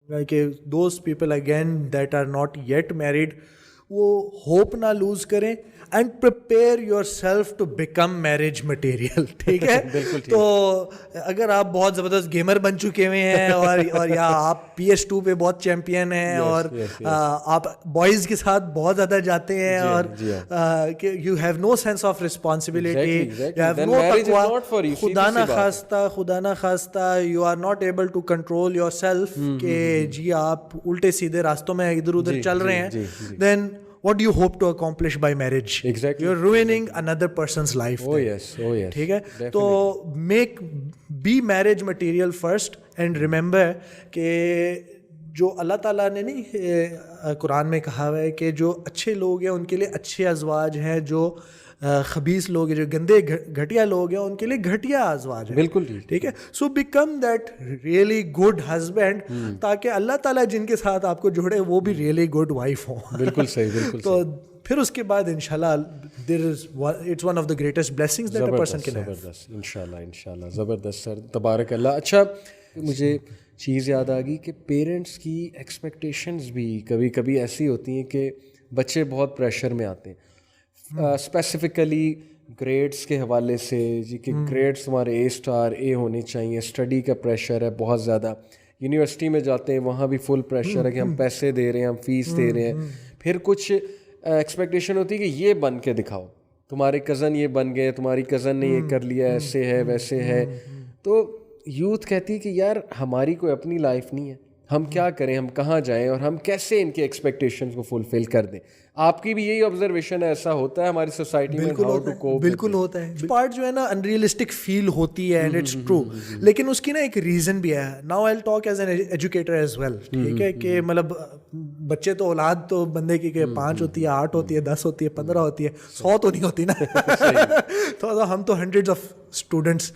کہ those people again that are not yet married, وہ hope نہ لوز کریں and prepare yourself to become marriage material. ٹھیک ہے, تو اگر آپ بہت زبردست گیمر بن چکے ہوئے ہیں اور یا آپ PS2 پہ بہت چیمپئن ہیں اور آپ بوائز کے ساتھ بہت زیادہ جاتے ہیں اور you have no sense of responsibility, you have no تقویٰ, خدا نہ خواستہ you are not able to control yourself کہ جی آپ الٹے سیدھے راستوں میں ادھر ادھر چل رہے ہیں, then what do you hope to accomplish by marriage? Exactly. You're ruining another person's life. Oh yes, oh yes. ٹھیک ہے, تو be marriage material first and remember کہ جو اللہ تعالیٰ نے نہیں قرآن میں کہا ہوا ہے کہ جو اچھے لوگ ہیں ان کے لیے اچھے ازواج ہیں, جو خبیث لوگ ہیں, جو گندے گھٹیا لوگ ہیں, ان کے لیے گھٹیا ازواج ہیں. بالکل ٹھیک ہے. So become that really good husband, تاکہ اللہ تعالیٰ جن کے ساتھ آپ کو جوڑے وہ بھی ریئلی گڈ وائف ہوں. بالکل صحیح, بالکل. تو پھر اس کے بعد انشاءاللہ it's one of the greatest blessings that a person can have. زبردست, انشاءاللہ زبردست سر, تبارک اللہ. اچھا, مجھے چیز یاد آ گئی کہ پیرنٹس کی ایکسپیکٹیشنز بھی کبھی کبھی ایسی ہوتی ہیں کہ بچے بہت پریشر میں آتے ہیں, اسپیسیفکلی گریڈس کے حوالے سے, جی کہ گریڈس ہمارے A ہونے چاہیے, اسٹڈی کا پریشر ہے بہت زیادہ, یونیورسٹی میں جاتے ہیں وہاں بھی فل پریشر ہے کہ ہم پیسے دے رہے ہیں, ہم فیس دے رہے ہیں, پھر کچھ ایکسپیکٹیشن ہوتی ہے کہ یہ بن کے دکھاؤ, تمہارے کزن یہ بن گئے, تمہاری کزن نے یہ کر لیا, ایسے ہے ویسے ہے. تو یوتھ کہتی ہے کہ یار ہماری کوئی اپنی لائف نہیں ہے, ہم کیا کریں, ہم کہاں جائیں, اور ہم کیسے ان کے ایکسپیکٹیشنز کو فلفل کر دیں. آپ کی بھی یہی آبزرویشن ہے, ایسا ہوتا ہے ہماری سوسائٹی میں؟ بالکل ہوتا ہے. پارٹ جو ہے نا انریلسٹک فیل ہوتی ہے اینڈ اٹس ٹرو, لیکن اس کی نا ایک ریزن بھی ہے. Now I will talk as an educator as well. ٹھیک ہے, کہ مطلب بچے تو اولاد تو بندے کی کہ 5 ہوتی ہے, 8 ہوتی ہے, 10 ہوتی ہے, 15 ہوتی ہے, 100 تو نہیں ہوتی نا. تو ہم تو hundred of students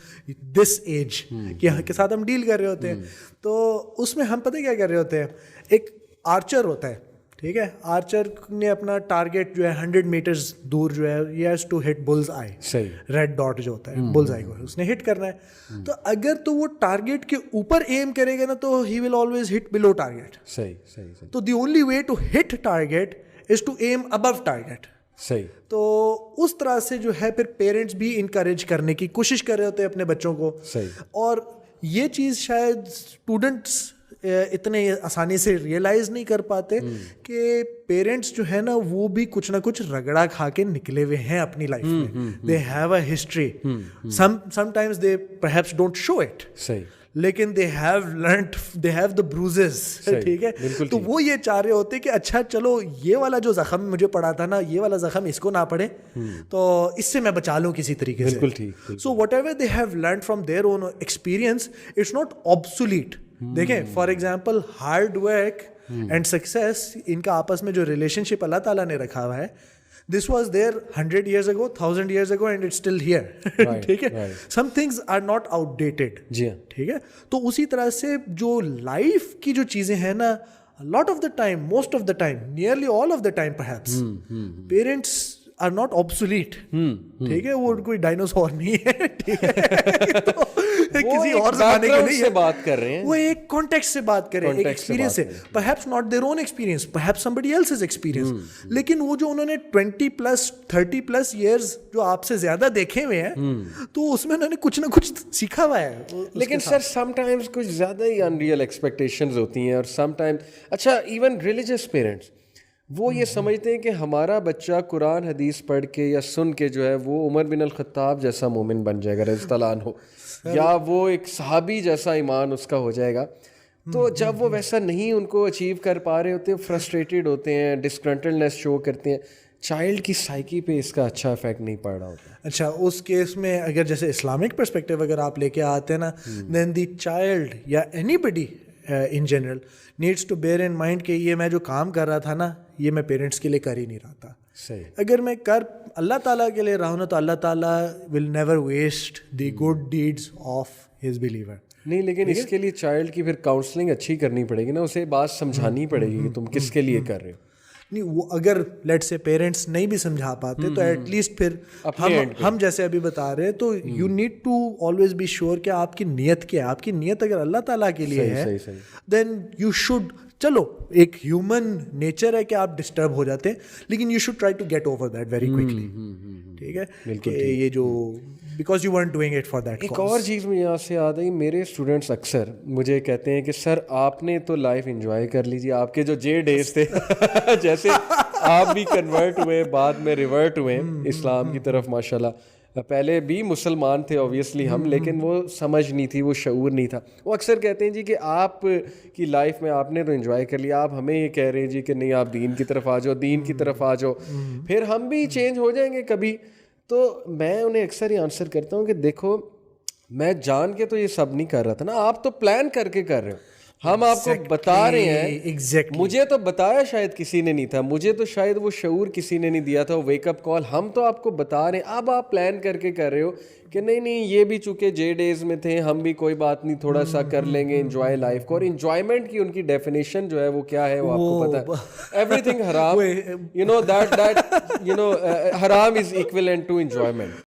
this age کے ساتھ ہم ڈیل کر رہے ہوتے ہیں. تو اس میں ہم پتہ کیا کر رہے ہوتے ہیں, ایک آرچر ہوتا ہے. ٹھیک ہے, آرچر نے اپنا ٹارگیٹ جو ہے 100 میٹرز دور جو ہے he has to hit bull's eye. صحیح, ریڈ ڈاٹ جو ہوتا ہے بلز آئی کو اس نے ہٹ کرنا ہے. تو اگر تو وہ ٹارگیٹ کے اوپر ایم کرے گا نا تو ہی will always hit blue target. صحیح. تو the only way to hit target is to aim above target. صحیح. تو اس طرح سے جو ہے پھر پیرنٹس بھی انکریج کرنے کی کوشش کر رہے ہوتے ہیں اپنے بچوں کو. صحیح. اور یہ چیز شاید اسٹوڈنٹس اتنے آسانی سے ریئلائز نہیں کر پاتے کہ پیرنٹس جو ہے نا وہ بھی کچھ نہ کچھ رگڑا کھا کے نکلے ہوئے ہیں اپنی لائف میں. They have a history, sometimes they perhaps don't show it. صحیح. لیکن they have learned, they have the bruises. ٹھیک ہے, تو وہ یہ چاہ رہے ہوتے کہ اچھا چلو یہ والا جو زخم مجھے پڑا تھا نا, یہ والا زخم اس کو نہ پڑے, تو اس سے میں بچا لوں کسی طریقے سے. So whatever they have learned from their own experience, it's not obsolete. دیکھیں for example hard work and success, ان کا آپس میں جو ریلیشن شپ اللہ تعالیٰ نے رکھا ہوا ہے, this was there 100 years ago, 1000 years ago, and it's still here. ٹھیک ہے, some things are not outdated. جی ٹھیک ہے. تو اسی طرح سے جو لائف کی جو چیزیں ہیں نا, lot of the time, most of the time, nearly all of the time perhaps parents are not obsolete. ٹھیک ہے, وہ کوئی ڈائنوسور نہیں ہے. ٹھیک ہے, کسی اور زمانے کے نہیں بات کر رہے ہیں, وہ ایک کانٹیکسٹ سے بات کریں, ایک ایکسپیرینس سے. Perhaps not their own experience, perhaps somebody else's experience, لیکن وہ جو انہوں نے 20+ 30+ years جو آپ سے زیادہ دیکھے ہوئے ہیں, تو اس میں انہوں نے کچھ نہ کچھ سیکھا ہوا ہے. لیکن سر سم ٹائمز کچھ زیادہ ہی انریل ایکسپیکٹیشنز ہوتی ہیں, اور سم ٹائمز اچھا ایون ریلیجیس پیرنٹس وہ یہ سمجھتے ہیں کہ ہمارا بچہ قرآن حدیث پڑھ کے یا سن کے جو ہے وہ عمر بن الخطاب جیسا مومن بن جائے گا رضی اللہ عنہ, یا وہ ایک صحابی جیسا ایمان اس کا ہو جائے گا. تو جب وہ ویسا نہیں ان کو اچیو کر پا رہے ہوتے, فرسٹریٹڈ ہوتے ہیں, ڈسگرنٹلنس شو کرتے ہیں, چائلڈ کی سائیکی پہ اس کا اچھا افیکٹ نہیں پڑ رہا ہوتا. اچھا, اس کیس میں اگر جیسے اسلامک پرسپیکٹیو اگر آپ لے کے آتے ہیں نا, دین دی چائلڈ یا anybody in general needs to bear in mind کہ یہ میں جو کام کر رہا تھا نا, یہ میں پیرنٹس کے لیے کر ہی نہیں رہا تھا. صحیح. اگر میں کر اللہ تعالیٰ کے لیے رہا ہوں نا, تو اللہ تعالیٰ will never waste the good deeds of his believer. نہیں, لیکن اس کے لیے چائلڈ کی پھر کاؤنسلنگ اچھی کرنی پڑے گی نا, اسے بات سمجھانی پڑے گی کہ تم کس کے لیے کر رہے ہو. نہیں وہ اگر لیٹ سے پیرنٹس نہیں بھی سمجھا پاتے تو ایٹ لیسٹ پھر ہم جیسے ابھی بتا رہے ہیں تو you need to always be sure کہ آپ کی نیت کیا ہے. آپ کی نیت اگر اللہ تعالیٰ کے لیے ہے دین یو شوڈ, چلو ایک ہیومن نیچر ہے کہ آپ ڈسٹرب ہو جاتے ہیں لیکن you should try to get over that very quickly. ٹھیک ہے کہ یہ جو because you want doing it for that. ایک اور چیز مجھے یہاں سے یاد آئی, میرے اسٹوڈنٹس اکثر مجھے کہتے ہیں کہ سر آپ نے تو لائف انجوائے کر لیجیے, آپ کے جو جے ڈیز تھے جیسے آپ بھی کنورٹ ہوئے بعد میں ریورٹ ہوئے اسلام کی طرف ماشاء اللہ, پہلے بھی مسلمان تھے اوبویسلی ہم, لیکن وہ سمجھ نہیں تھی, وہ شعور نہیں تھا. وہ اکثر کہتے ہیں جی کہ آپ کی لائف میں آپ نے تو انجوائے کر لیا, آپ ہمیں یہ کہہ رہے ہیں جی کہ نہیں آپ دین کی طرف آ جاؤ, دین کی طرف آ جاؤ, پھر ہم بھی چینج ہو جائیں گے کبھی. تو میں انہیں اکثر یہ آنسر کرتا ہوں کہ دیکھو میں جان کے تو یہ سب نہیں کر رہا تھا نا, آپ تو پلان کر کے کر رہے ہو, ہم آپ کو بتا رہے ہیں. مجھے تو بتایا شاید کسی نے نہیں تھا, مجھے تو شاید وہ شعور کسی نے نہیں دیا تھا, ویک اپ کال, ہم تو آپ کو بتا رہے ہیں. اب آپ پلان کر کے کر رہے ہو کہ نہیں نہیں یہ بھی چونکہ جے ڈیز میں تھے, ہم بھی کوئی بات نہیں تھوڑا سا کر لیں گے انجوائے لائف کو. اور انجوائمنٹ کی ان کی ڈیفینیشن جو ہے وہ کیا ہے وہ آپ کو پتہ ہے, ایوری تھنگ حرام, you know that you know حرام از ایکویلنٹ ٹو انجوائمنٹ.